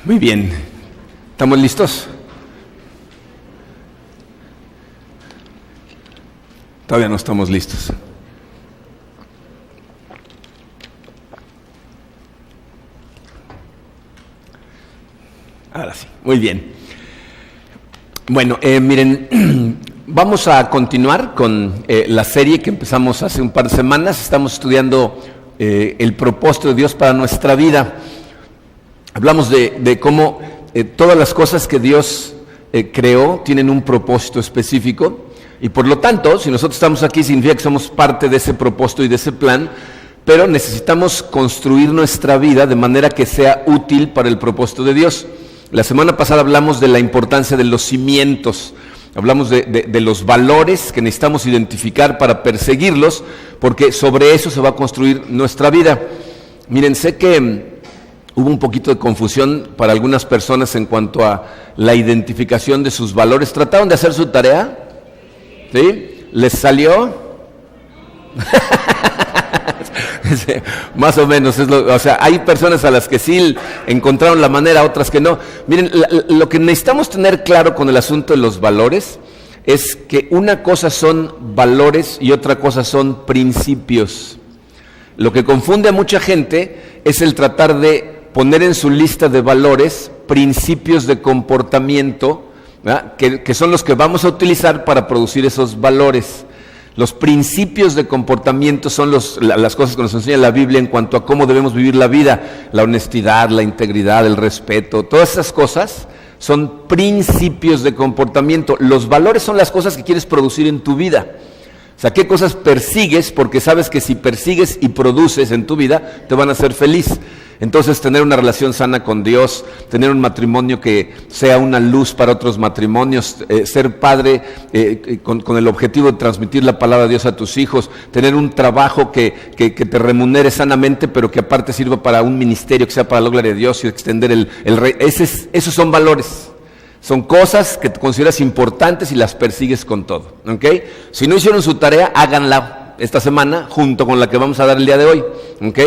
Muy bien, ¿estamos listos? Todavía no estamos listos. Ahora sí, muy bien. Bueno, miren, vamos a continuar con la serie que empezamos hace un par de semanas. Estamos estudiando el propósito de Dios para nuestra vida. Hablamos de cómo todas las cosas que Dios creó tienen un propósito específico y por lo tanto, si nosotros estamos aquí significa que somos parte de ese propósito y de ese plan, pero necesitamos construir nuestra vida de manera que sea útil para el propósito de Dios. La semana pasada hablamos de la importancia de los cimientos, hablamos de los valores que necesitamos identificar para perseguirlos, porque sobre eso se va a construir nuestra vida. Miren, sé que hubo un poquito de confusión para algunas personas en cuanto a la identificación de sus valores. ¿Trataron de hacer su tarea? ¿Sí? ¿Les salió? Más o menos, o sea, hay personas a las que sí encontraron la manera, otras que no. Miren, lo que necesitamos tener claro con el asunto de los valores es que una cosa son valores y otra cosa son principios. Lo que confunde a mucha gente es el tratar de poner en su lista de valores principios de comportamiento, que son los que vamos a utilizar para producir esos valores. Los principios de comportamiento son las cosas que nos enseña la Biblia en cuanto a cómo debemos vivir la vida, la honestidad, la integridad, el respeto, todas esas cosas son principios de comportamiento. Los valores son las cosas que quieres producir en tu vida. O sea, ¿qué cosas persigues? Porque sabes que si persigues y produces en tu vida, te van a hacer feliz. Entonces, tener una relación sana con Dios, tener un matrimonio que sea una luz para otros matrimonios, ser padre con el objetivo de transmitir la palabra de Dios a tus hijos, tener un trabajo que te remunere sanamente, pero que aparte sirva para un ministerio que sea para la gloria de Dios y extender el rey. Esos son valores. Son cosas que te consideras importantes y las persigues con todo, ¿ok? Si no hicieron su tarea, háganla esta semana junto con la que vamos a dar el día de hoy, ¿ok?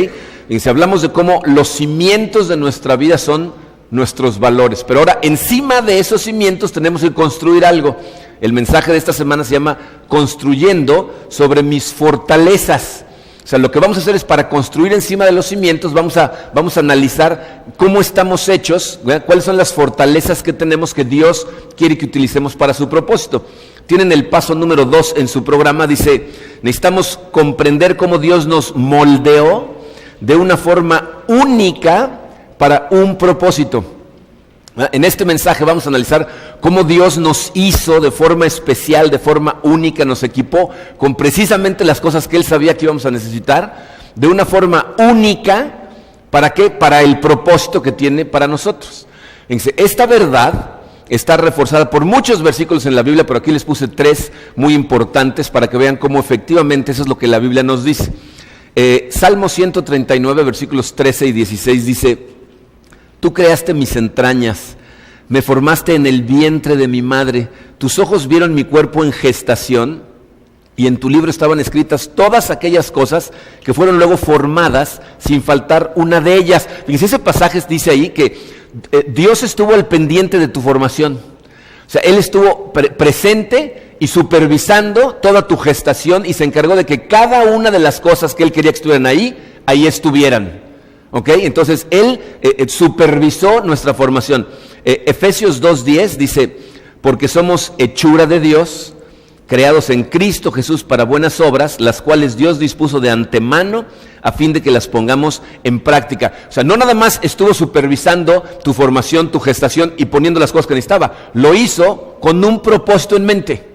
Y si hablamos de cómo los cimientos de nuestra vida son nuestros valores, pero ahora encima de esos cimientos tenemos que construir algo. El mensaje de esta semana se llama Construyendo sobre mis fortalezas. O sea, lo que vamos a hacer es para construir encima de los cimientos, vamos a analizar cómo estamos hechos, ¿verdad? Cuáles son las fortalezas que tenemos que Dios quiere que utilicemos para su propósito. Tienen el paso número 2 en su programa, dice, necesitamos comprender cómo Dios nos moldeó de una forma única para un propósito. En este mensaje vamos a analizar cómo Dios nos hizo de forma especial, de forma única, nos equipó con precisamente las cosas que Él sabía que íbamos a necesitar, de una forma única, ¿para qué? Para el propósito que tiene para nosotros. Esta verdad está reforzada por muchos versículos en la Biblia, pero aquí les puse 3 muy importantes para que vean cómo efectivamente eso es lo que la Biblia nos dice. Salmo 139, versículos 13 y 16 dice: Tú creaste mis entrañas, me formaste en el vientre de mi madre, tus ojos vieron mi cuerpo en gestación, y en tu libro estaban escritas todas aquellas cosas que fueron luego formadas sin faltar una de ellas. Fíjense, ese pasaje dice ahí que Dios estuvo al pendiente de tu formación. O sea, Él estuvo presente y supervisando toda tu gestación y se encargó de que cada una de las cosas que Él quería que estuvieran ahí estuvieran. ¿Ok? Entonces, Él supervisó nuestra formación. Efesios 2:10 dice, porque somos hechura de Dios, creados en Cristo Jesús para buenas obras, las cuales Dios dispuso de antemano a fin de que las pongamos en práctica. O sea, no nada más estuvo supervisando tu formación, tu gestación y poniendo las cosas que necesitaba, lo hizo con un propósito en mente.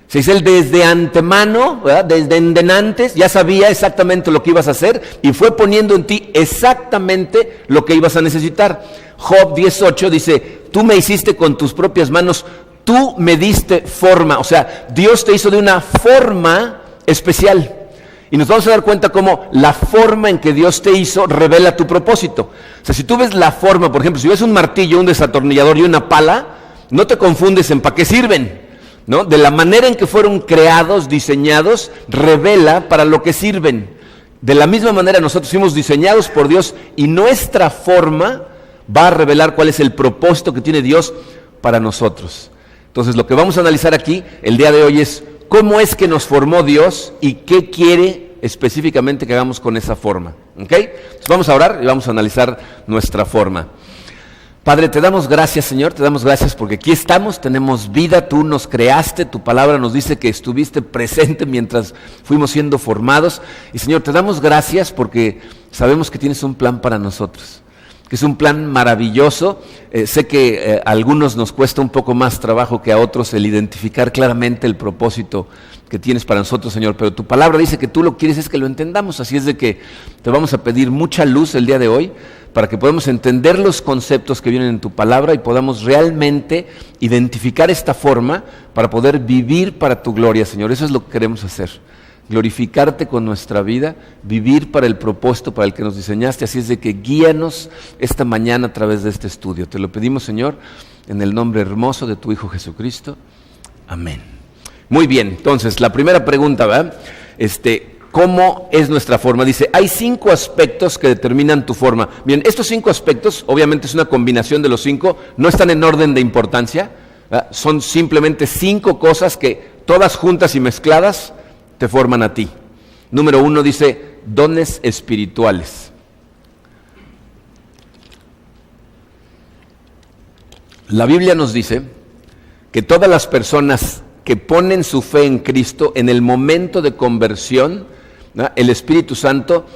Se dice, Él desde antemano, ¿verdad? Desde antes, ya sabía exactamente lo que ibas a hacer y fue poniendo en ti exactamente lo que ibas a necesitar. Job 10:8 dice, tú me hiciste con tus propias manos, tú me diste forma. O sea, Dios te hizo de una forma especial. Y nos vamos a dar cuenta cómo la forma en que Dios te hizo revela tu propósito. O sea, si tú ves la forma, por ejemplo, si ves un martillo, un desatornillador y una pala, no te confundes en para qué sirven, ¿no? De la manera en que fueron creados, diseñados, revela para lo que sirven. De la misma manera nosotros fuimos diseñados por Dios y nuestra forma va a revelar cuál es el propósito que tiene Dios para nosotros. Entonces, lo que vamos a analizar aquí el día de hoy es cómo es que nos formó Dios y qué quiere específicamente que hagamos con esa forma. ¿Ok? Entonces, vamos a orar y vamos a analizar nuestra forma. Padre, te damos gracias, Señor, te damos gracias porque aquí estamos, tenemos vida, tú nos creaste, tu palabra nos dice que estuviste presente mientras fuimos siendo formados. Y Señor, te damos gracias porque sabemos que tienes un plan para nosotros, que es un plan maravilloso. Sé que a algunos nos cuesta un poco más trabajo que a otros el identificar claramente el propósito que tienes para nosotros, Señor, pero tu palabra dice que tú lo quieres es que lo entendamos, así es de que te vamos a pedir mucha luz el día de hoy para que podamos entender los conceptos que vienen en tu palabra y podamos realmente identificar esta forma para poder vivir para tu gloria, Señor. Eso es lo que queremos hacer, glorificarte con nuestra vida, vivir para el propósito para el que nos diseñaste, así es de que guíanos esta mañana a través de este estudio. Te lo pedimos, Señor, en el nombre hermoso de tu Hijo Jesucristo. Amén. Muy bien, entonces, la primera pregunta, ¿verdad? ¿Cómo es nuestra forma? Dice, hay 5 aspectos que determinan tu forma. Bien, estos 5 aspectos, obviamente es una combinación de los 5, no están en orden de importancia, ¿verdad? Son simplemente 5 cosas que todas juntas y mezcladas te forman a ti. Número 1 dice, dones espirituales. La Biblia nos dice que todas las personas que ponen su fe en Cristo en el momento de conversión, ¿no?, el Espíritu Santo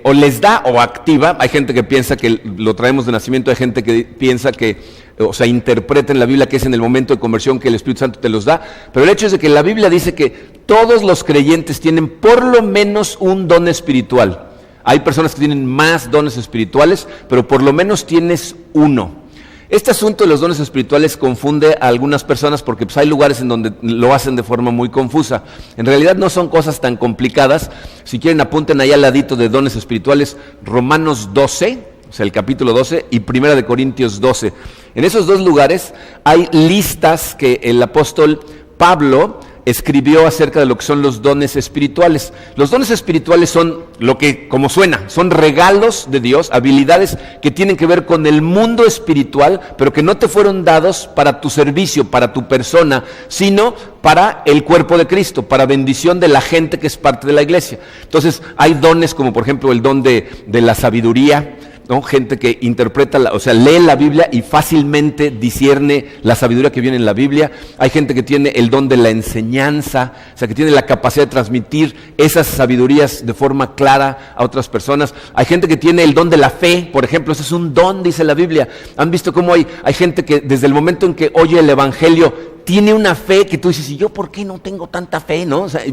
o les da o activa. Hay gente que piensa que lo traemos de nacimiento, hay gente que piensa que, o sea, interpreta en la Biblia que es en el momento de conversión que el Espíritu Santo te los da, pero el hecho es de que la Biblia dice que todos los creyentes tienen por lo menos un don espiritual. Hay personas que tienen más dones espirituales, pero por lo menos tienes uno. Este asunto de los dones espirituales confunde a algunas personas porque pues, hay lugares en donde lo hacen de forma muy confusa. En realidad no son cosas tan complicadas. Si quieren, apunten ahí al ladito de dones espirituales, Romanos 12, o sea, el capítulo 12, y 1 Corintios 12. En esos dos lugares hay listas que el apóstol Pablo escribió acerca de lo que son los dones espirituales. Los dones espirituales son lo que, como suena, son regalos de Dios, habilidades que tienen que ver con el mundo espiritual, pero que no te fueron dados para tu servicio, para tu persona, sino para el cuerpo de Cristo, para bendición de la gente que es parte de la iglesia. Entonces, hay dones como por ejemplo el don de la sabiduría, ¿no? Gente que interpreta, o sea, lee la Biblia y fácilmente discierne la sabiduría que viene en la Biblia. Hay gente que tiene el don de la enseñanza, o sea, que tiene la capacidad de transmitir esas sabidurías de forma clara a otras personas. Hay gente que tiene el don de la fe, por ejemplo, ese es un don, dice la Biblia. ¿Han visto cómo hay gente que desde el momento en que oye el evangelio tiene una fe que tú dices, ¿y yo por qué no tengo tanta fe? ¿No? O sea,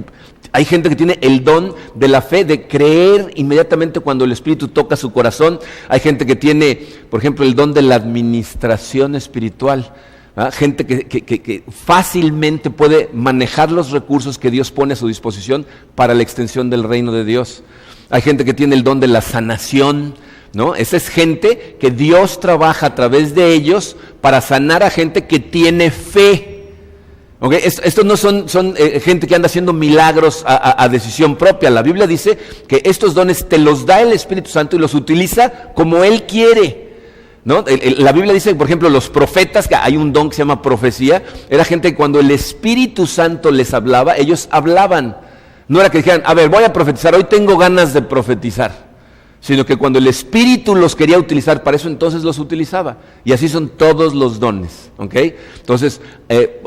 hay gente que tiene el don de la fe, de creer inmediatamente cuando el Espíritu toca su corazón. Hay gente que tiene, por ejemplo, el don de la administración espiritual. ¿Ah? Gente que fácilmente puede manejar los recursos que Dios pone a su disposición para la extensión del reino de Dios. Hay gente que tiene el don de la sanación, ¿no? Esa es gente que Dios trabaja a través de ellos para sanar a gente que tiene fe. Okay, estos no son gente que anda haciendo milagros a decisión propia. La Biblia dice que estos dones te los da el Espíritu Santo y los utiliza como Él quiere, ¿no? La Biblia dice, por ejemplo, los profetas, que hay un don que se llama profecía, era gente que cuando el Espíritu Santo les hablaba, ellos hablaban. No era que dijeran, a ver, voy a profetizar, hoy tengo ganas de profetizar, sino que cuando el Espíritu los quería utilizar para eso, entonces los utilizaba. Y así son todos los dones, ¿ok? Entonces,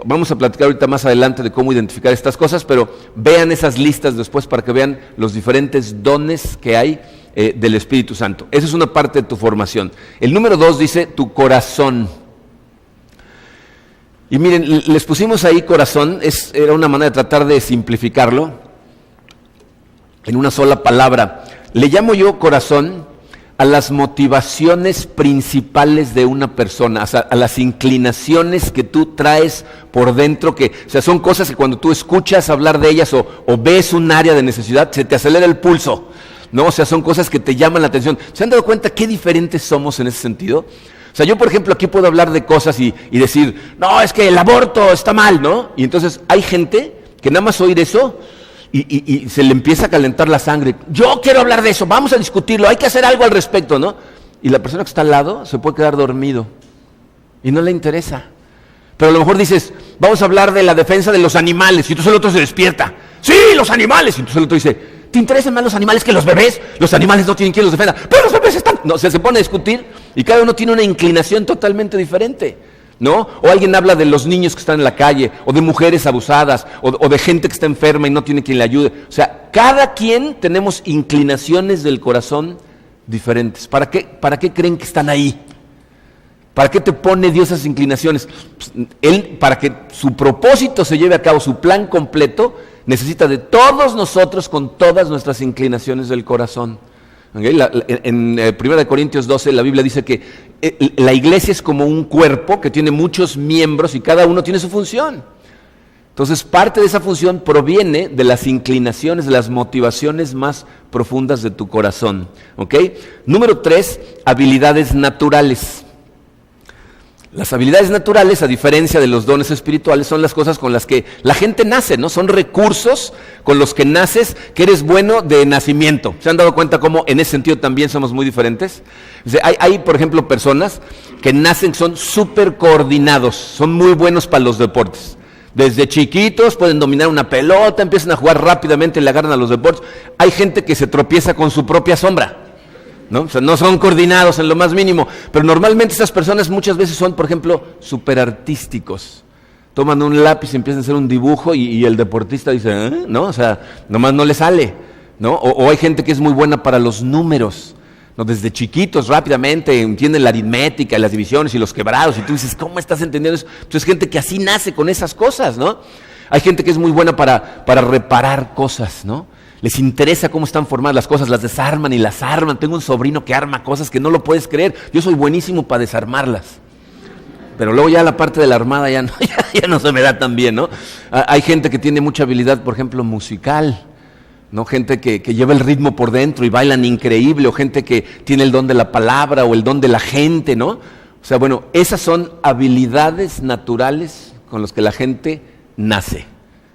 vamos a platicar ahorita más adelante de cómo identificar estas cosas, pero vean esas listas después para que vean los diferentes dones que hay del Espíritu Santo. Esa es una parte de tu formación. El número 2 dice, tu corazón. Y miren, les pusimos ahí corazón, era una manera de tratar de simplificarlo en una sola palabra. Le llamo yo corazón a las motivaciones principales de una persona, o sea, a las inclinaciones que tú traes por dentro, que, o sea, son cosas que cuando tú escuchas hablar de ellas o ves un área de necesidad, se te acelera el pulso, ¿no? O sea, son cosas que te llaman la atención. ¿Se han dado cuenta qué diferentes somos en ese sentido? O sea, yo por ejemplo aquí puedo hablar de cosas y decir, no, es que el aborto está mal, ¿no? Y entonces hay gente que nada más oír eso y se le empieza a calentar la sangre. Yo quiero hablar de eso, vamos a discutirlo, hay que hacer algo al respecto, ¿no? y la persona que está al lado se puede quedar dormido y no le interesa. Pero a lo mejor dices, vamos a hablar de la defensa de los animales, y entonces el otro se despierta. ¡Sí, los animales! Y entonces el otro dice, ¿te interesan más los animales que los bebés? Los animales no tienen quien los defenda. ¡Pero los bebés están! No, o sea, se pone a discutir y cada uno tiene una inclinación totalmente diferente, ¿no? O alguien habla de los niños que están en la calle, o de mujeres abusadas, o de gente que está enferma y no tiene quien le ayude. O sea, cada quien tenemos inclinaciones del corazón diferentes. ¿Para qué creen que están ahí? ¿Para qué te pone Dios esas inclinaciones? Él, para que su propósito se lleve a cabo, su plan completo, necesita de todos nosotros con todas nuestras inclinaciones del corazón. ¿Okay? En 1 Corintios 12 la Biblia dice que la iglesia es como un cuerpo que tiene muchos miembros y cada uno tiene su función. Entonces parte de esa función proviene de las inclinaciones, de las motivaciones más profundas de tu corazón. ¿Okay? Número 3, habilidades naturales. Las habilidades naturales, a diferencia de los dones espirituales, son las cosas con las que la gente nace, ¿no? Son recursos con los que naces, que eres bueno de nacimiento. ¿Se han dado cuenta cómo en ese sentido también somos muy diferentes? O sea, hay, por ejemplo, personas que nacen, son súper coordinados, son muy buenos para los deportes. Desde chiquitos pueden dominar una pelota, empiezan a jugar rápidamente y le agarran a los deportes. Hay gente que se tropieza con su propia sombra, ¿no? O sea, no son coordinados en lo más mínimo, pero normalmente esas personas muchas veces son, por ejemplo, súper artísticos. Toman un lápiz y empiezan a hacer un dibujo y el deportista dice, ¿no? O sea, nomás no le sale, ¿no? O hay gente que es muy buena para los números, ¿no? Desde chiquitos rápidamente entienden la aritmética, las divisiones y los quebrados, y tú dices, ¿cómo estás entendiendo eso? Entonces gente que así nace con esas cosas, ¿no? Hay gente que es muy buena para reparar cosas, ¿no? Les interesa cómo están formadas las cosas, las desarman y las arman. Tengo un sobrino que arma cosas que no lo puedes creer. Yo soy buenísimo para desarmarlas. Pero luego ya la parte de la armada ya no se me da tan bien, ¿no? Hay gente que tiene mucha habilidad, por ejemplo, musical, ¿no? Gente que lleva el ritmo por dentro y bailan increíble, o gente que tiene el don de la palabra o el don de la gente, ¿no? O sea, bueno, esas son habilidades naturales con las que la gente nace,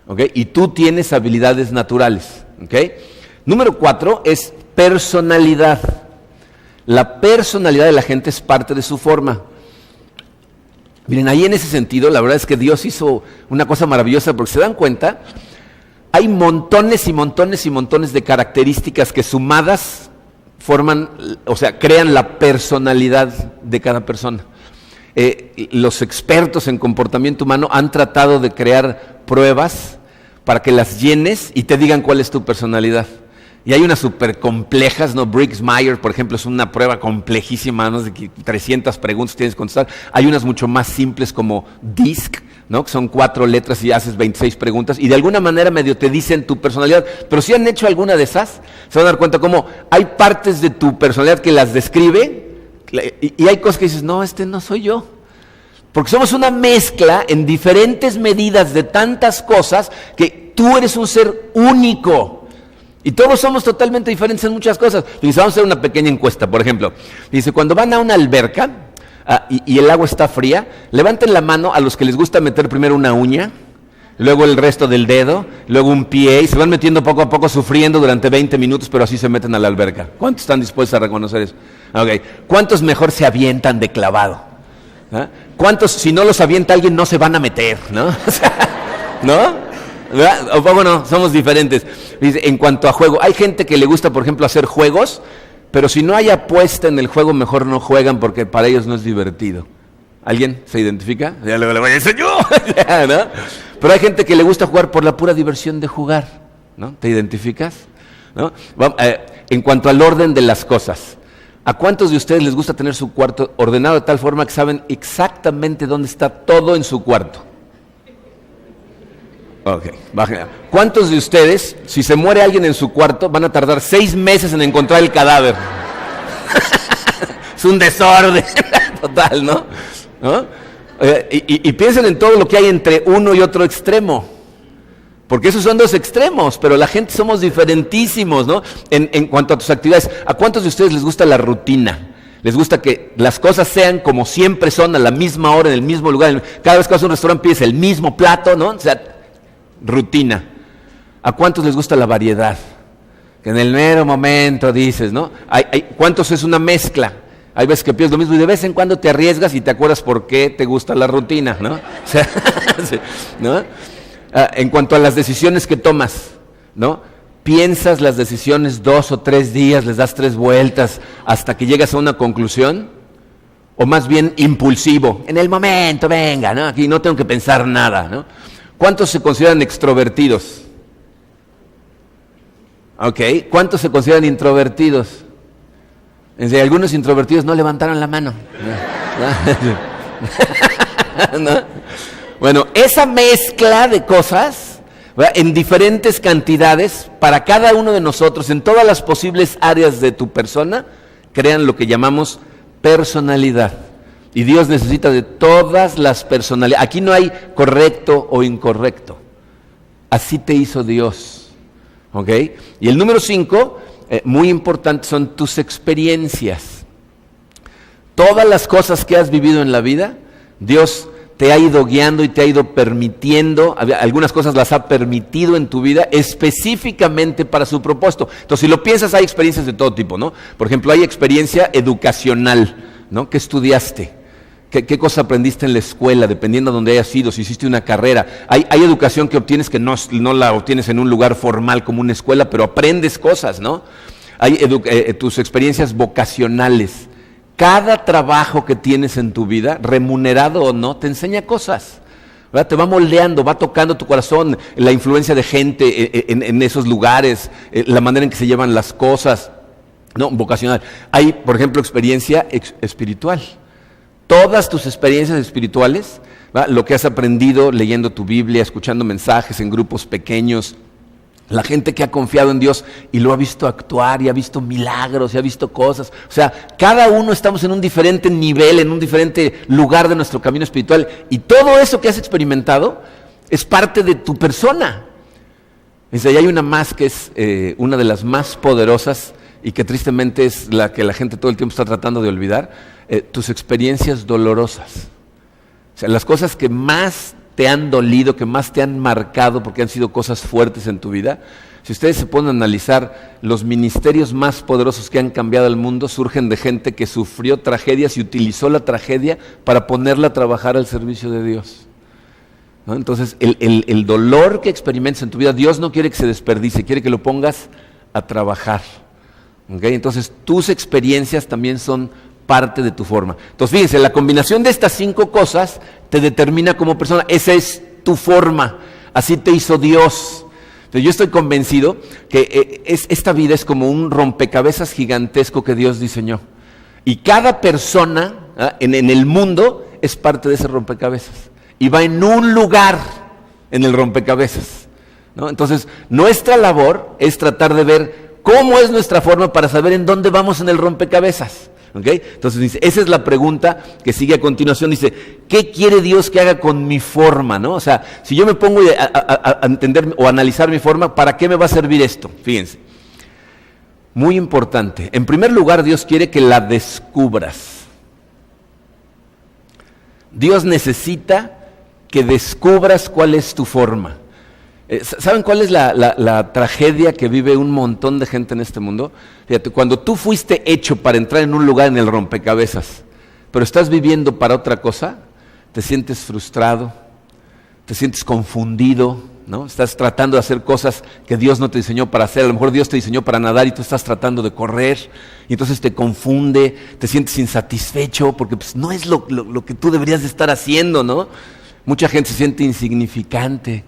¿ok? Y tú tienes habilidades naturales. ¿Okay? Número 4 es personalidad. La personalidad de la gente es parte de su forma. Miren, ahí en ese sentido, la verdad es que Dios hizo una cosa maravillosa, porque se dan cuenta, hay montones y montones y montones de características que sumadas forman, o sea, crean la personalidad de cada persona. Los expertos en comportamiento humano han tratado de crear pruebas para que las llenes y te digan cuál es tu personalidad. Y hay unas súper complejas, ¿no? Briggs-Myers, por ejemplo, es una prueba complejísima, ¿no? De 300 preguntas tienes que contestar. Hay unas mucho más simples como DISC, ¿no? Que son 4 letras y haces 26 preguntas, y de alguna manera medio te dicen tu personalidad. Pero si han hecho alguna de esas, se van a dar cuenta cómo hay partes de tu personalidad que las describe, y hay cosas que dices, no, no soy yo. Porque somos una mezcla en diferentes medidas de tantas cosas que tú eres un ser único. Y todos somos totalmente diferentes en muchas cosas. Dice, vamos a hacer una pequeña encuesta, por ejemplo. Dice, cuando van a una alberca y el agua está fría, levanten la mano a los que les gusta meter primero una uña, luego el resto del dedo, luego un pie, y se van metiendo poco a poco, sufriendo durante 20 minutos, pero así se meten a la alberca. ¿Cuántos están dispuestos a reconocer eso? Okay. ¿Cuántos mejor se avientan de clavado? ¿Ah? ¿Cuántos, si no los avienta alguien, no se van a meter? ¿No? O sea, ¿no? ¿verdad? O poco no, somos diferentes. Dice, en cuanto a juego, hay gente que le gusta, por ejemplo, hacer juegos, pero si no hay apuesta en el juego, mejor no juegan porque para ellos no es divertido. ¿Alguien se identifica? Ya luego le voy a decir yo, ¿no? Pero hay gente que le gusta jugar por la pura diversión de jugar, ¿no? ¿Te identificas? ¿No? En cuanto al orden de las cosas, ¿a cuántos de ustedes les gusta tener su cuarto ordenado de tal forma que saben exactamente dónde está todo en su cuarto? Ok, bajen. ¿Cuántos de ustedes, si se muere alguien en su cuarto, van a tardar 6 meses en encontrar el cadáver? Es un desorden total, ¿no? ¿No? Y piensen en todo lo que hay entre uno y otro extremo. Porque esos son 2 extremos, pero la gente somos diferentísimos, ¿no? En cuanto a tus actividades, ¿a cuántos de ustedes les gusta la rutina? Les gusta que las cosas sean como siempre son, a la misma hora, en el mismo lugar. Cada vez que vas a un restaurante pides el mismo plato, ¿no? O sea, rutina. ¿A cuántos les gusta la variedad? Que en el mero momento dices, ¿no? ¿Cuántos es una mezcla? Hay veces que piensas lo mismo y de vez en cuando te arriesgas y te acuerdas por qué te gusta la rutina, ¿no? O sea, sí, ¿no? En cuanto a las decisiones que tomas, ¿no? Piensas las decisiones 2 o 3 días, les das 3 vueltas hasta que llegas a una conclusión, o más bien impulsivo, en el momento, venga, ¿no? Aquí no tengo que pensar nada, ¿no? ¿Cuántos se consideran extrovertidos? Ok, ¿cuántos se consideran introvertidos? Algunos introvertidos no levantaron la mano. ¿No? Bueno, esa mezcla de cosas, ¿verdad?, en diferentes cantidades, para cada uno de nosotros, en todas las posibles áreas de tu persona, crean lo que llamamos personalidad. Y Dios necesita de todas las personalidades. Aquí no hay correcto o incorrecto. Así te hizo Dios. ¿Ok? Y el número 5, muy importante, son tus experiencias. Todas las cosas que has vivido en la vida, Dios te ha ido guiando y te ha ido permitiendo, algunas cosas las ha permitido en tu vida específicamente para su propósito. Entonces, si lo piensas, hay experiencias de todo tipo, ¿no? Por ejemplo, hay experiencia educacional, ¿no? ¿Qué estudiaste? ¿Qué cosa aprendiste en la escuela, dependiendo de dónde hayas ido, si hiciste una carrera? Hay educación que obtienes que no la obtienes en un lugar formal como una escuela, pero aprendes cosas, ¿no? Hay tus experiencias vocacionales. Cada trabajo que tienes en tu vida, remunerado o no, te enseña cosas, ¿verdad? Te va moldeando, va tocando tu corazón, la influencia de gente en esos lugares, la manera en que se llevan las cosas, ¿no? Vocacional. Hay, por ejemplo, experiencia espiritual. Todas tus experiencias espirituales, ¿verdad?, lo que has aprendido leyendo tu Biblia, escuchando mensajes en grupos pequeños, la gente que ha confiado en Dios y lo ha visto actuar y ha visto milagros y ha visto cosas. O sea, cada uno estamos en un diferente nivel, en un diferente lugar de nuestro camino espiritual. Y todo eso que has experimentado es parte de tu persona. Y hay una más que es una de las más poderosas y que tristemente es la que la gente todo el tiempo está tratando de olvidar. Tus experiencias dolorosas. O sea, las cosas que más te han dolido, que más te han marcado porque han sido cosas fuertes en tu vida. Si ustedes se ponen a analizar, los ministerios más poderosos que han cambiado el mundo surgen de gente que sufrió tragedias y utilizó la tragedia para ponerla a trabajar al servicio de Dios, ¿no? Entonces, el dolor que experimentas en tu vida, Dios no quiere que se desperdicie, quiere que lo pongas a trabajar. ¿Okay? Entonces, tus experiencias también son parte de tu forma. Entonces, fíjense, la combinación de estas 5 cosas te determina como persona. Esa es tu forma. Así te hizo Dios. Entonces, yo estoy convencido que esta vida es como un rompecabezas gigantesco que Dios diseñó. Y cada persona en el mundo es parte de ese rompecabezas. Y va en un lugar en el rompecabezas, ¿no? Entonces, nuestra labor es tratar de ver cómo es nuestra forma para saber en dónde vamos en el rompecabezas. ¿Okay? Entonces dice, esa es la pregunta que sigue a continuación, dice, ¿qué quiere Dios que haga con mi forma? ¿No? O sea, si yo me pongo a entender o analizar mi forma, ¿para qué me va a servir esto? Fíjense, muy importante. En primer lugar, Dios quiere que la descubras. Dios necesita que descubras cuál es tu forma. ¿Saben cuál es la tragedia que vive un montón de gente en este mundo? Fíjate, cuando tú fuiste hecho para entrar en un lugar en el rompecabezas, pero estás viviendo para otra cosa, te sientes frustrado, te sientes confundido, ¿no? Estás tratando de hacer cosas que Dios no te diseñó para hacer. A lo mejor Dios te diseñó para nadar y tú estás tratando de correr, y entonces te confunde, te sientes insatisfecho porque pues, no es lo que tú deberías de estar haciendo, ¿no? Mucha gente se siente insignificante.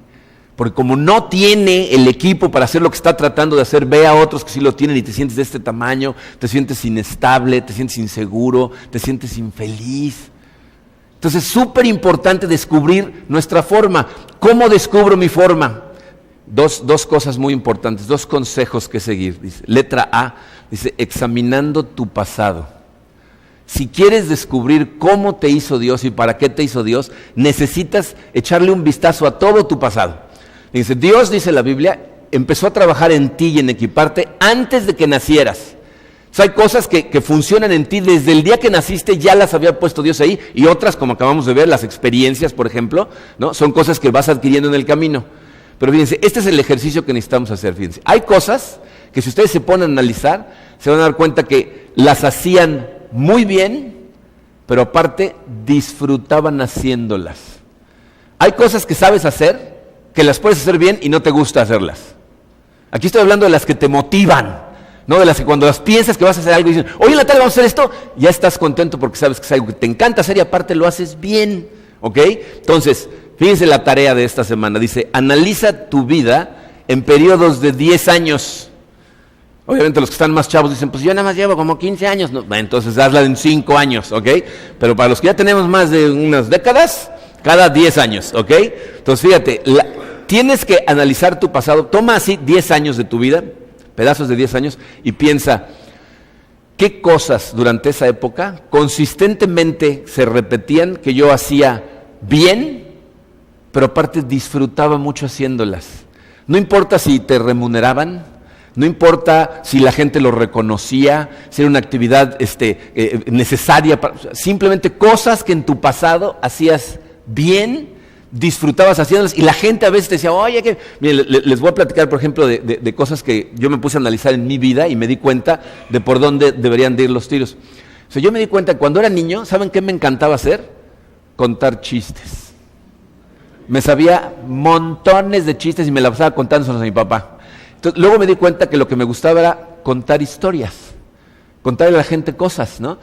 Porque como no tiene el equipo para hacer lo que está tratando de hacer, ve a otros que sí lo tienen y te sientes de este tamaño, te sientes inestable, te sientes inseguro, te sientes infeliz. Entonces es súper importante descubrir nuestra forma. ¿Cómo descubro mi forma? Dos cosas muy importantes, 2 consejos que seguir. Dice, letra A, dice, examinando tu pasado. Si quieres descubrir cómo te hizo Dios y para qué te hizo Dios, necesitas echarle un vistazo a todo tu pasado. Dice, Dios, dice la Biblia, empezó a trabajar en ti y en equiparte antes de que nacieras. O sea, hay cosas que funcionan en ti desde el día que naciste, ya las había puesto Dios ahí, y otras, como acabamos de ver, las experiencias, por ejemplo, ¿no? Son cosas que vas adquiriendo en el camino. Pero fíjense, este es el ejercicio que necesitamos hacer, fíjense. Hay cosas que si ustedes se ponen a analizar, se van a dar cuenta que las hacían muy bien, pero aparte disfrutaban haciéndolas. Hay cosas que sabes hacer, que las puedes hacer bien y no te gusta hacerlas. Aquí estoy hablando de las que te motivan, no de las que cuando las piensas que vas a hacer algo y dicen, hoy en la tarde vamos a hacer esto, ya estás contento porque sabes que es algo que te encanta hacer y aparte lo haces bien, ¿ok? Entonces, fíjense la tarea de esta semana, dice, analiza tu vida en periodos de 10 años. Obviamente los que están más chavos dicen, pues yo nada más llevo como 15 años, no, entonces hazla en 5 años, ¿ok? Pero para los que ya tenemos más de unas décadas, cada 10 años, ¿ok? Entonces fíjate, tienes que analizar tu pasado, toma así 10 años de tu vida, pedazos de 10 años, y piensa, ¿qué cosas durante esa época consistentemente se repetían que yo hacía bien, pero aparte disfrutaba mucho haciéndolas? No importa si te remuneraban, no importa si la gente lo reconocía, si era una actividad necesaria, simplemente cosas que en tu pasado hacías bien, disfrutabas haciéndolas y la gente a veces te decía, oye, miren, les voy a platicar por ejemplo de cosas que yo me puse a analizar en mi vida y me di cuenta de por dónde deberían de ir los tiros. O sea, yo me di cuenta que cuando era niño, ¿saben qué me encantaba hacer? Contar chistes. Me sabía montones de chistes y me la pasaba contándoselos a mi papá. Entonces, luego me di cuenta que lo que me gustaba era contar historias, contarle a la gente cosas, ¿no?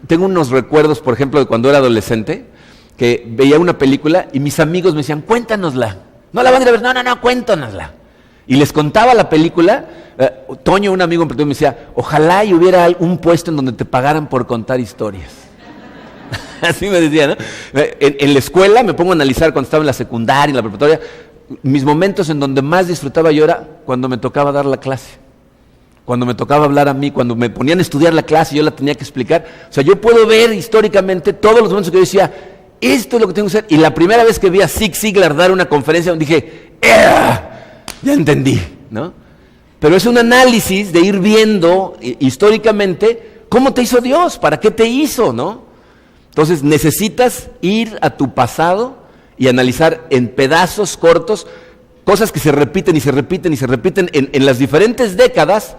Tengo unos recuerdos, por ejemplo, de cuando era adolescente, que veía una película y mis amigos me decían, cuéntanosla. No la van a ir a ver, no, cuéntanosla. Y les contaba la película. Toño, un amigo en particular, me decía, ojalá y hubiera un puesto en donde te pagaran por contar historias. Así me decía, ¿no? En la escuela me pongo a analizar cuando estaba en la secundaria, en la preparatoria, mis momentos en donde más disfrutaba yo era cuando me tocaba dar la clase, cuando me tocaba hablar a mí, cuando me ponían a estudiar la clase y yo la tenía que explicar. O sea, yo puedo ver históricamente todos los momentos que yo decía, esto es lo que tengo que hacer. Y la primera vez que vi a Zig Ziglar dar una conferencia, dije, ya entendí, ¿no? Pero es un análisis de ir viendo históricamente cómo te hizo Dios, para qué te hizo, ¿no? Entonces necesitas ir a tu pasado y analizar en pedazos cortos cosas que se repiten y se repiten y se repiten en las diferentes décadas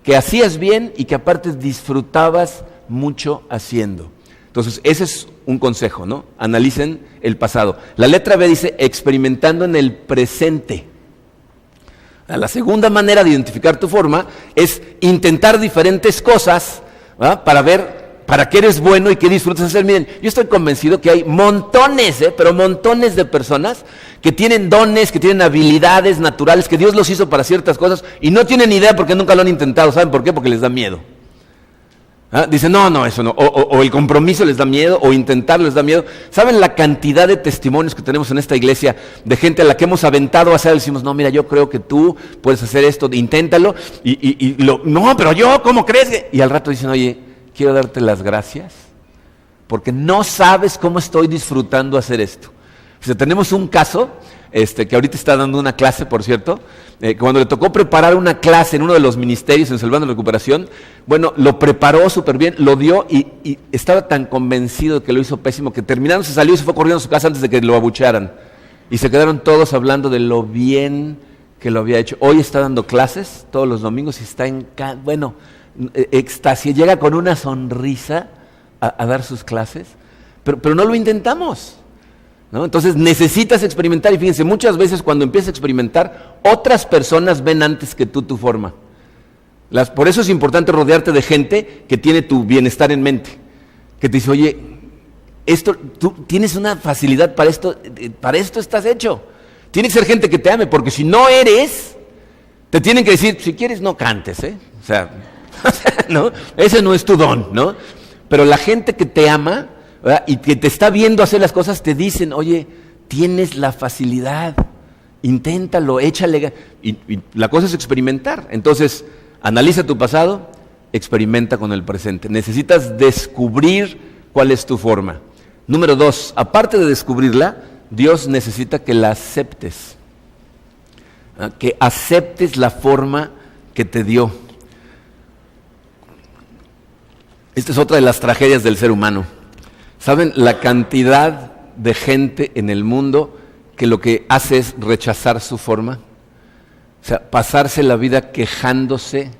que hacías bien y que aparte disfrutabas mucho haciendo. Entonces ese es un consejo, ¿no? Analicen el pasado. La letra B dice experimentando en el presente. La segunda manera de identificar tu forma es intentar diferentes cosas, ¿verdad? Para ver para qué eres bueno y qué disfrutas hacer. Miren, yo estoy convencido que hay montones, pero montones de personas que tienen dones, que tienen habilidades naturales, que Dios los hizo para ciertas cosas y no tienen idea porque nunca lo han intentado. ¿Saben por qué? Porque les da miedo. Dicen, no, eso no. O el compromiso les da miedo, o intentarlo les da miedo. ¿Saben la cantidad de testimonios que tenemos en esta iglesia de gente a la que hemos aventado a hacer? Decimos, no, mira, yo creo que tú puedes hacer esto, inténtalo. No, pero yo, ¿cómo crees? Y al rato dicen, oye, quiero darte las gracias porque no sabes cómo estoy disfrutando hacer esto. O sea, tenemos un caso que ahorita está dando una clase, por cierto, cuando le tocó preparar una clase en uno de los ministerios en Salvando la Recuperación, bueno, lo preparó súper bien, lo dio y estaba tan convencido de que lo hizo pésimo que terminando se salió y se fue corriendo a su casa antes de que lo abuchearan. Y se quedaron todos hablando de lo bien que lo había hecho. Hoy está dando clases todos los domingos y está extasia, llega con una sonrisa a dar sus clases, pero no lo intentamos, ¿no? Entonces necesitas experimentar y fíjense, muchas veces cuando empiezas a experimentar, otras personas ven antes que tú tu forma. Por eso es importante rodearte de gente que tiene tu bienestar en mente, que te dice, oye, tú tienes una facilidad para esto estás hecho. Tiene que ser gente que te ame, porque si no eres, te tienen que decir, si quieres no cantes, o sea, ¿no? Ese no es tu don, ¿no? Pero la gente que te ama, ¿verdad? Y que te está viendo hacer las cosas, te dicen, oye, tienes la facilidad, inténtalo, échale. Y la cosa es experimentar. Entonces, analiza tu pasado, experimenta con el presente. Necesitas descubrir cuál es tu forma. Número 2, aparte de descubrirla, Dios necesita que la aceptes. Que aceptes la forma que te dio. Esta es otra de las tragedias del ser humano. ¿Saben la cantidad de gente en el mundo que lo que hace es rechazar su forma? O sea, pasarse la vida quejándose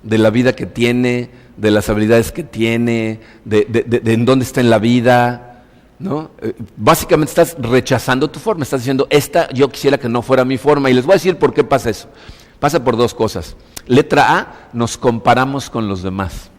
de la vida que tiene, de las habilidades que tiene, de en dónde está en la vida, ¿no? Básicamente estás rechazando tu forma, estás diciendo, esta yo quisiera que no fuera mi forma, y les voy a decir por qué pasa eso. Pasa por dos cosas. Letra A, nos comparamos con los demás.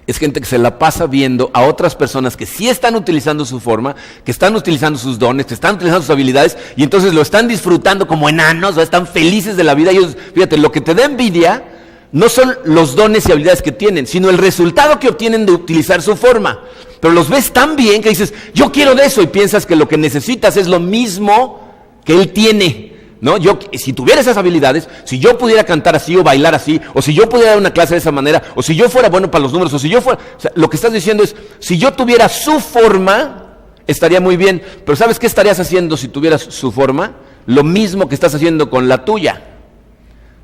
Es gente que se la pasa viendo a otras personas que sí están utilizando su forma, que están utilizando sus dones, que están utilizando sus habilidades, y entonces lo están disfrutando como enanos, ¿no? Están felices de la vida. Ellos, fíjate, lo que te da envidia no son los dones y habilidades que tienen, sino el resultado que obtienen de utilizar su forma. Pero los ves tan bien que dices, yo quiero de eso, y piensas que lo que necesitas es lo mismo que él tiene. ¿No? Yo, si tuviera esas habilidades, si yo pudiera cantar así o bailar así, o si yo pudiera dar una clase de esa manera, o si yo fuera bueno para los números, o si yo fuera... O sea, lo que estás diciendo es, si yo tuviera su forma, estaría muy bien. Pero ¿sabes qué estarías haciendo si tuvieras su forma? Lo mismo que estás haciendo con la tuya.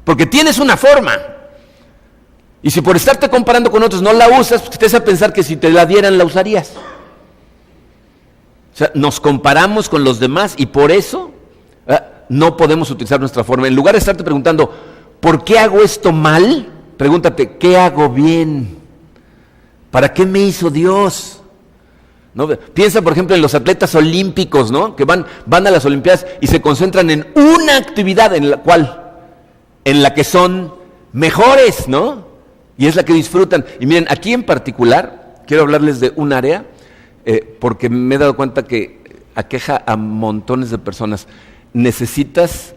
Porque tienes una forma. Y si por estarte comparando con otros no la usas, pues te vas a pensar que si te la dieran la usarías. O sea, nos comparamos con los demás y por eso... no podemos utilizar nuestra forma. En lugar de estarte preguntando, ¿por qué hago esto mal? Pregúntate, ¿qué hago bien? ¿Para qué me hizo Dios? ¿No? Piensa, por ejemplo, en los atletas olímpicos, ¿no? Que van a las Olimpiadas y se concentran en una actividad en la que son mejores, ¿no? Y es la que disfrutan. Y miren, aquí en particular, quiero hablarles de un área, porque me he dado cuenta que aqueja a montones de personas. Necesitas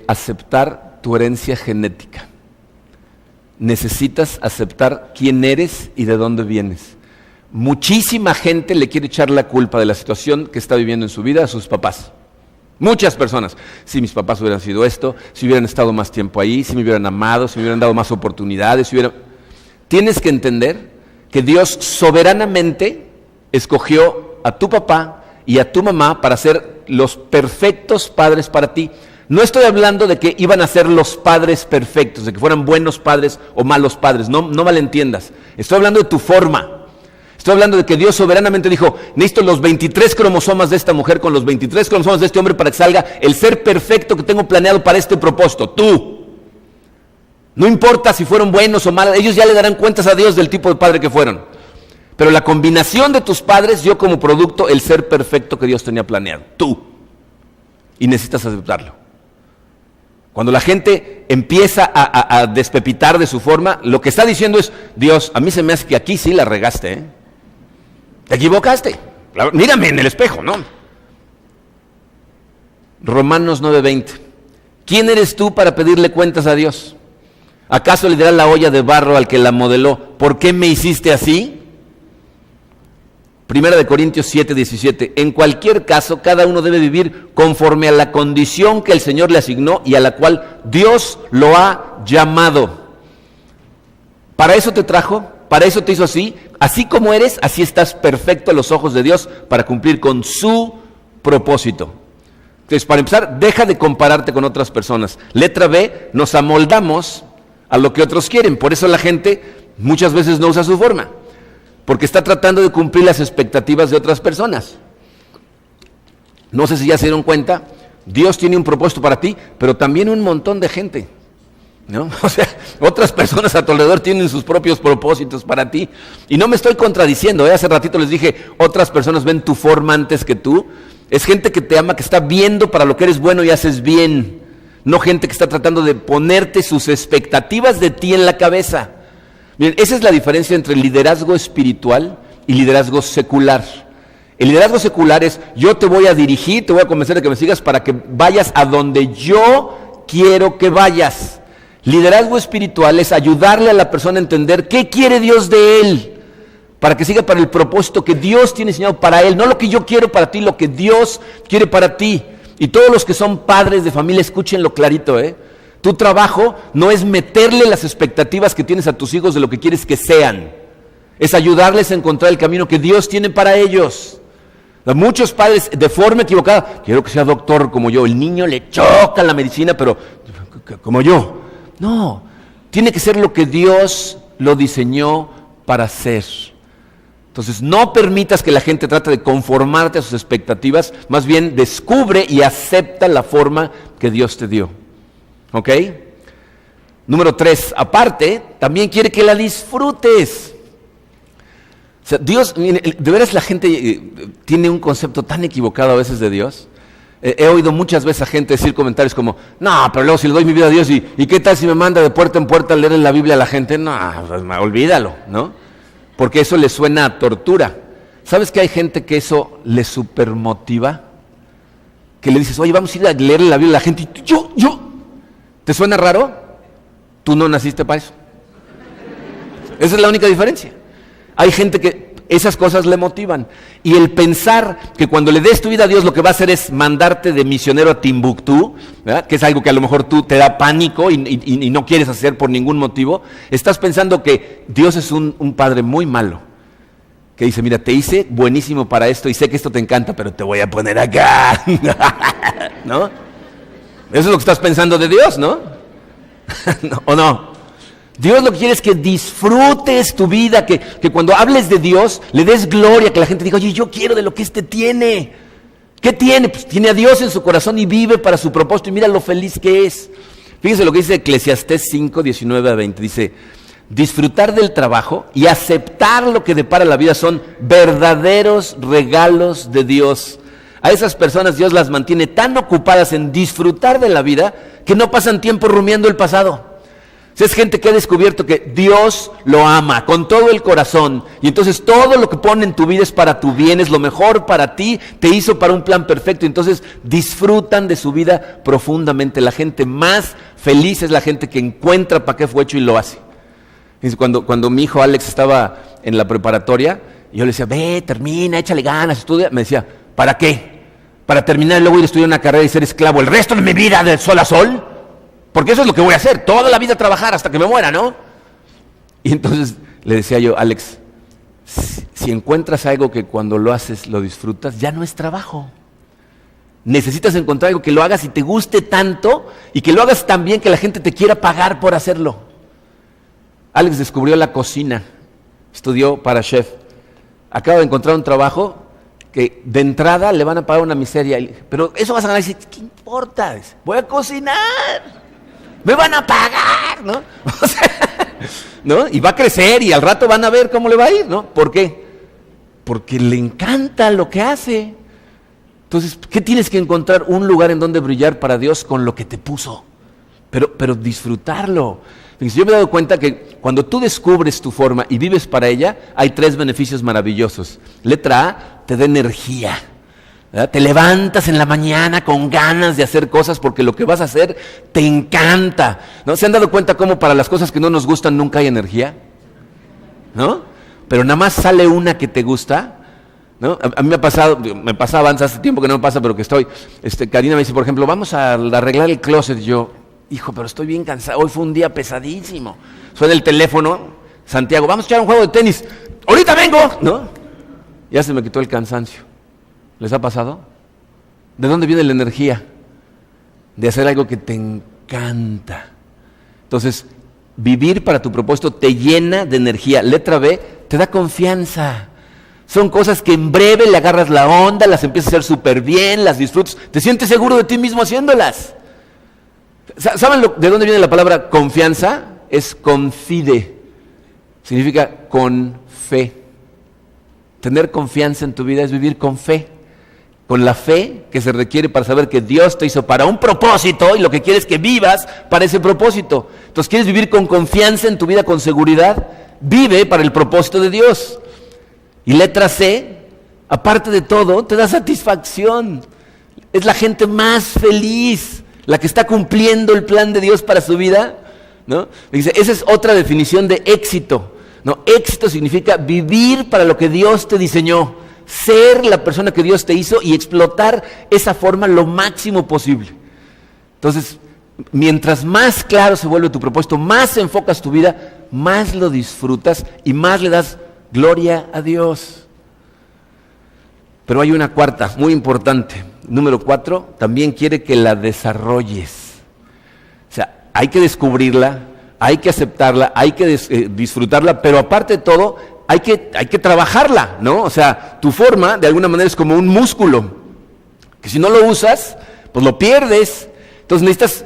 aceptar tu herencia genética. Necesitas aceptar quién eres y de dónde vienes. Muchísima gente le quiere echar la culpa de la situación que está viviendo en su vida a sus papás. Muchas personas. Si mis papás hubieran sido esto, si hubieran estado más tiempo ahí, si me hubieran amado, si me hubieran dado más oportunidades, Tienes que entender que Dios soberanamente escogió a tu papá y a tu mamá para ser los perfectos padres para ti. No estoy hablando de que iban a ser los padres perfectos, de que fueran buenos padres o malos padres, no malentiendas. Estoy hablando de tu forma. Estoy hablando de que Dios soberanamente dijo, necesito los 23 cromosomas de esta mujer con los 23 cromosomas de este hombre para que salga el ser perfecto que tengo planeado para este propósito, tú. No importa si fueron buenos o malos, ellos ya le darán cuentas a Dios del tipo de padre que fueron. Pero la combinación de tus padres dio como producto el ser perfecto que Dios tenía planeado, tú. Y necesitas aceptarlo. Cuando la gente empieza a despepitar de su forma, lo que está diciendo es, Dios, a mí se me hace que aquí sí la regaste, ¿eh? Te equivocaste. Mírame en el espejo, ¿no? Romanos 9:20. ¿Quién eres tú para pedirle cuentas a Dios? ¿Acaso le dirá la olla de barro al que la modeló, ¿por qué me hiciste así? Primera de Corintios 7:17. En cualquier caso, cada uno debe vivir conforme a la condición que el Señor le asignó y a la cual Dios lo ha llamado. Para eso te trajo, para eso te hizo así. Así como eres, así estás perfecto a los ojos de Dios para cumplir con su propósito. Entonces, para empezar, deja de compararte con otras personas. Letra B, nos amoldamos a lo que otros quieren. Por eso la gente muchas veces no usa su forma. Porque está tratando de cumplir las expectativas de otras personas. No sé si ya se dieron cuenta, Dios tiene un propósito para ti, pero también un montón de gente, ¿no? O sea, otras personas a tu alrededor tienen sus propios propósitos para ti. Y no me estoy contradiciendo, hace ratito les dije, otras personas ven tu forma antes que tú. Es gente que te ama, que está viendo para lo que eres bueno y haces bien. No gente que está tratando de ponerte sus expectativas de ti en la cabeza. Miren, esa es la diferencia entre liderazgo espiritual y liderazgo secular. El liderazgo secular es, yo te voy a dirigir, te voy a convencer de que me sigas para que vayas a donde yo quiero que vayas. Liderazgo espiritual es ayudarle a la persona a entender qué quiere Dios de él, para que siga para el propósito que Dios tiene diseñado para él, no lo que yo quiero para ti, lo que Dios quiere para ti. Y todos los que son padres de familia, escúchenlo clarito, Tu trabajo no es meterle las expectativas que tienes a tus hijos de lo que quieres que sean. Es ayudarles a encontrar el camino que Dios tiene para ellos. Muchos padres, de forma equivocada, quiero que sea doctor como yo. El niño le choca la medicina, pero como yo. No, tiene que ser lo que Dios lo diseñó para ser. Entonces, no permitas que la gente trate de conformarte a sus expectativas. Más bien, descubre y acepta la forma que Dios te dio. ¿Ok? Número 3, aparte, también quiere que la disfrutes. O sea, Dios, de veras la gente tiene un concepto tan equivocado a veces de Dios. He oído muchas veces a gente decir comentarios como, no, pero luego si le doy mi vida a Dios, ¿y qué tal si me manda de puerta en puerta a leer en la Biblia a la gente? No, pues, olvídalo, ¿no? Porque eso le suena a tortura. ¿Sabes que hay gente que eso le supermotiva? Que le dices, oye, vamos a ir a leer en la Biblia a la gente, y yo, ¿te suena raro? Tú no naciste para eso. Esa es la única diferencia. Hay gente que esas cosas le motivan. Y el pensar que cuando le des tu vida a Dios lo que va a hacer es mandarte de misionero a Timbuktu, ¿verdad? Que es algo que a lo mejor tú te da pánico y no quieres hacer por ningún motivo, estás pensando que Dios es un padre muy malo, que dice, mira, te hice buenísimo para esto y sé que esto te encanta, pero te voy a poner acá. ¿No? Eso es lo que estás pensando de Dios, ¿no? ¿O no? Dios lo que quiere es que disfrutes tu vida, que cuando hables de Dios le des gloria, que la gente diga, oye, yo quiero de lo que tiene. ¿Qué tiene? Pues tiene a Dios en su corazón y vive para su propósito y mira lo feliz que es. Fíjense lo que dice Eclesiastés 5, 19 a 20, dice, disfrutar del trabajo y aceptar lo que depara la vida son verdaderos regalos de Dios. A esas personas Dios las mantiene tan ocupadas en disfrutar de la vida que no pasan tiempo rumiando el pasado. Es gente que ha descubierto que Dios lo ama con todo el corazón y entonces todo lo que pone en tu vida es para tu bien, es lo mejor para ti, te hizo para un plan perfecto, y entonces disfrutan de su vida profundamente. La gente más feliz es la gente que encuentra para qué fue hecho y lo hace. Cuando mi hijo Alex estaba en la preparatoria, yo le decía, ve, termina, échale ganas, estudia, me decía, ¿para qué? ¿Para terminar y luego ir a estudiar una carrera y ser esclavo el resto de mi vida del sol a sol? Porque eso es lo que voy a hacer, toda la vida trabajar hasta que me muera, ¿no? Y entonces le decía yo, Alex, si encuentras algo que cuando lo haces lo disfrutas, ya no es trabajo. Necesitas encontrar algo que lo hagas y te guste tanto y que lo hagas tan bien que la gente te quiera pagar por hacerlo. Alex descubrió la cocina, estudió para chef. Acaba de encontrar un trabajo que de entrada le van a pagar una miseria. Pero eso vas a ganar y dice, ¿qué importa? Voy a cocinar. Me van a pagar, ¿no? O sea, ¿no? Y va a crecer y al rato van a ver cómo le va a ir, ¿no? ¿Por qué? Porque le encanta lo que hace. Entonces, ¿qué tienes que encontrar? Un lugar en donde brillar para Dios con lo que te puso. Pero disfrutarlo. Yo me he dado cuenta que cuando tú descubres tu forma y vives para ella, hay 3 beneficios maravillosos. Letra A, te da energía. ¿Verdad? Te levantas en la mañana con ganas de hacer cosas porque lo que vas a hacer te encanta, ¿no? ¿Se han dado cuenta cómo para las cosas que no nos gustan nunca hay energía? ¿No? Pero nada más sale una que te gusta, ¿no? A mí me pasaba antes, hace tiempo que no me pasa, pero que estoy, Karina me dice, por ejemplo, vamos a arreglar el closet. Yo, hijo, pero estoy bien cansado, hoy fue un día pesadísimo. Suena el teléfono, Santiago, vamos a echar un juego de tenis, ahorita vengo, ¿no? Ya se me quitó el cansancio. ¿Les ha pasado? ¿De dónde viene la energía? De hacer algo que te encanta. Entonces, vivir para tu propósito te llena de energía. Letra B, te da confianza. Son cosas que en breve le agarras la onda, las empiezas a hacer súper bien, las disfrutas, te sientes seguro de ti mismo haciéndolas. ¿Saben de dónde viene la palabra confianza? Es confide. Significa con fe. Tener confianza en tu vida es vivir con fe. Con la fe que se requiere para saber que Dios te hizo para un propósito y lo que quiere es que vivas para ese propósito. Entonces, ¿quieres vivir con confianza en tu vida, con seguridad? Vive para el propósito de Dios. Y letra C, aparte de todo, te da satisfacción. Es la gente más feliz, la que está cumpliendo el plan de Dios para su vida, ¿no? Dice, esa es otra definición de éxito, ¿no? Éxito significa vivir para lo que Dios te diseñó. Ser la persona que Dios te hizo y explotar esa forma lo máximo posible. Entonces, mientras más claro se vuelve tu propósito, más enfocas tu vida, más lo disfrutas y más le das gloria a Dios. Pero hay una cuarta, muy importante. Número 4, también quiere que la desarrolles. O sea, hay que descubrirla, hay que aceptarla, hay que disfrutarla, pero aparte de todo, hay que trabajarla, ¿no? O sea, tu forma de alguna manera es como un músculo, que si no lo usas, pues lo pierdes. Entonces necesitas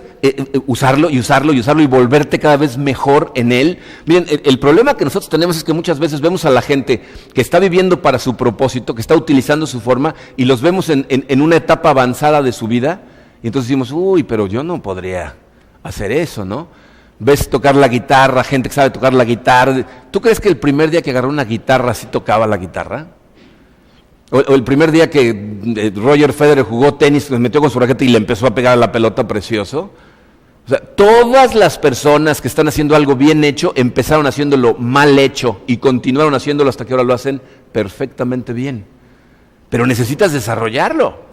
usarlo y volverte cada vez mejor en él. Miren, el problema que nosotros tenemos es que muchas veces vemos a la gente que está viviendo para su propósito, que está utilizando su forma, y los vemos en una etapa avanzada de su vida, y entonces decimos, uy, pero yo no podría hacer eso, ¿no? Ves tocar la guitarra, gente que sabe tocar la guitarra. ¿Tú crees que el primer día que agarró una guitarra sí tocaba la guitarra? O el primer día que Roger Federer jugó tenis, se metió con su raqueta y le empezó a pegar a la pelota precioso. O sea, todas las personas que están haciendo algo bien hecho empezaron haciéndolo mal hecho y continuaron haciéndolo hasta que ahora lo hacen perfectamente bien. Pero necesitas desarrollarlo,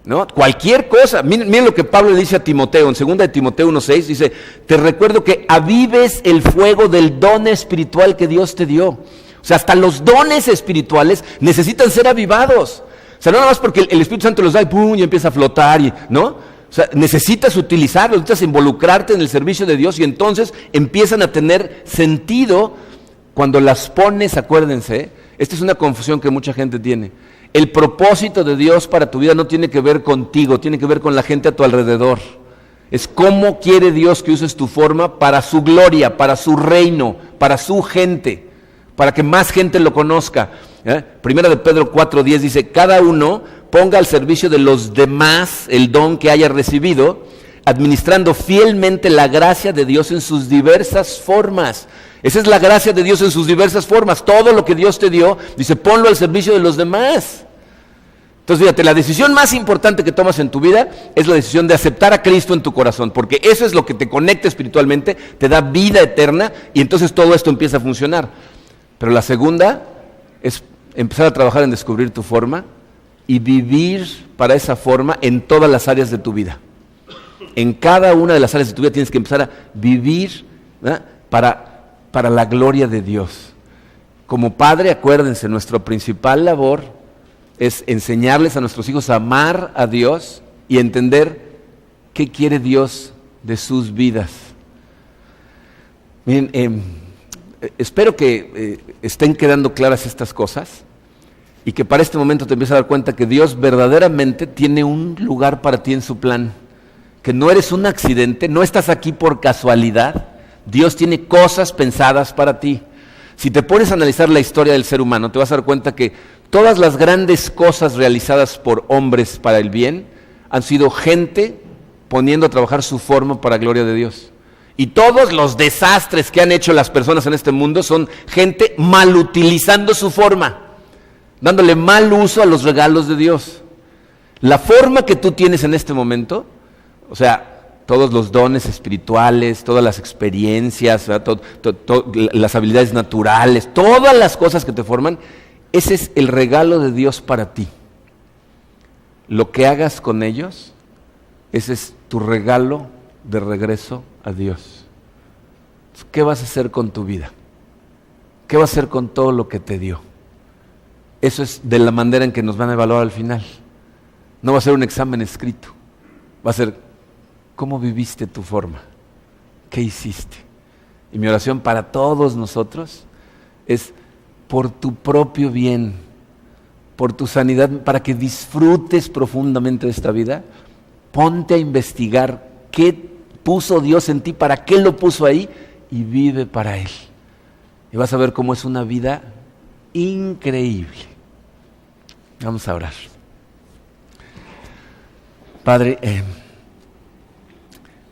¿no? Cualquier cosa. Miren lo que Pablo le dice a Timoteo, en 2 de Timoteo 1:6, dice, te recuerdo que avives el fuego del don espiritual que Dios te dio. O sea, hasta los dones espirituales necesitan ser avivados. O sea, no nada más porque el Espíritu Santo los da y ¡pum! Y empieza a flotar, ¿no? O sea, necesitas utilizarlos, necesitas involucrarte en el servicio de Dios y entonces empiezan a tener sentido cuando las pones, acuérdense, esta es una confusión que mucha gente tiene. El propósito de Dios para tu vida no tiene que ver contigo, tiene que ver con la gente a tu alrededor. Es cómo quiere Dios que uses tu forma para su gloria, para su reino, para su gente, para que más gente lo conozca. Primera de Pedro 4:10 dice, cada uno ponga al servicio de los demás el don que haya recibido, administrando fielmente la gracia de Dios en sus diversas formas. Esa es la gracia de Dios en sus diversas formas. Todo lo que Dios te dio, dice, ponlo al servicio de los demás. Entonces, fíjate, la decisión más importante que tomas en tu vida es la decisión de aceptar a Cristo en tu corazón, porque eso es lo que te conecta espiritualmente, te da vida eterna y entonces todo esto empieza a funcionar. Pero la segunda es empezar a trabajar en descubrir tu forma y vivir para esa forma en todas las áreas de tu vida. En cada una de las áreas de tu vida tienes que empezar a vivir, ¿verdad?, para la gloria de Dios. Como padre, acuérdense, nuestra principal labor es enseñarles a nuestros hijos a amar a Dios y entender qué quiere Dios de sus vidas. Miren, espero que estén quedando claras estas cosas y que para este momento te empieces a dar cuenta que Dios verdaderamente tiene un lugar para ti en su plan, que no eres un accidente, no estás aquí por casualidad. Dios tiene cosas pensadas para ti. Si te pones a analizar la historia del ser humano, te vas a dar cuenta que todas las grandes cosas realizadas por hombres para el bien han sido gente poniendo a trabajar su forma para la gloria de Dios. Y todos los desastres que han hecho las personas en este mundo son gente mal utilizando su forma, dándole mal uso a los regalos de Dios. La forma que tú tienes en este momento, o sea, todos los dones espirituales, todas las experiencias, las habilidades naturales, todas las cosas que te forman, ese es el regalo de Dios para ti. Lo que hagas con ellos, ese es tu regalo de regreso a Dios. ¿Qué vas a hacer con tu vida? ¿Qué vas a hacer con todo lo que te dio? Eso es de la manera en que nos van a evaluar al final. No va a ser un examen escrito, va a ser ¿cómo viviste tu forma? ¿Qué hiciste? Y mi oración para todos nosotros es por tu propio bien, por tu sanidad, para que disfrutes profundamente de esta vida. Ponte a investigar qué puso Dios en ti, para qué lo puso ahí y vive para Él. Y vas a ver cómo es una vida increíble. Vamos a orar. Padre,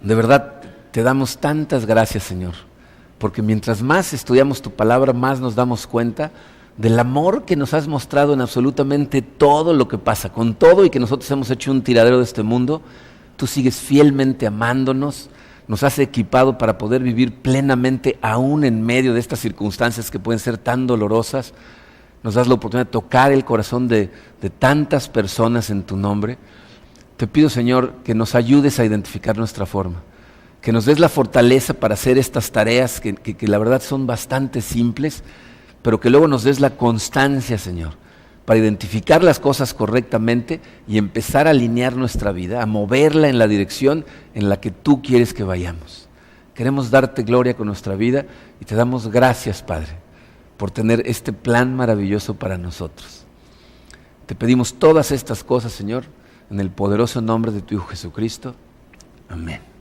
de verdad, te damos tantas gracias, Señor, porque mientras más estudiamos tu palabra, más nos damos cuenta del amor que nos has mostrado en absolutamente todo lo que pasa. Con todo y que nosotros hemos hecho un tiradero de este mundo, tú sigues fielmente amándonos, nos has equipado para poder vivir plenamente aún en medio de estas circunstancias que pueden ser tan dolorosas. Nos das la oportunidad de tocar el corazón de tantas personas en tu nombre. Te pido, Señor, que nos ayudes a identificar nuestra forma, que nos des la fortaleza para hacer estas tareas que la verdad son bastante simples, pero que luego nos des la constancia, Señor, para identificar las cosas correctamente y empezar a alinear nuestra vida, a moverla en la dirección en la que tú quieres que vayamos. Queremos darte gloria con nuestra vida y te damos gracias, Padre, por tener este plan maravilloso para nosotros. Te pedimos todas estas cosas, Señor, en el poderoso nombre de tu Hijo Jesucristo. Amén.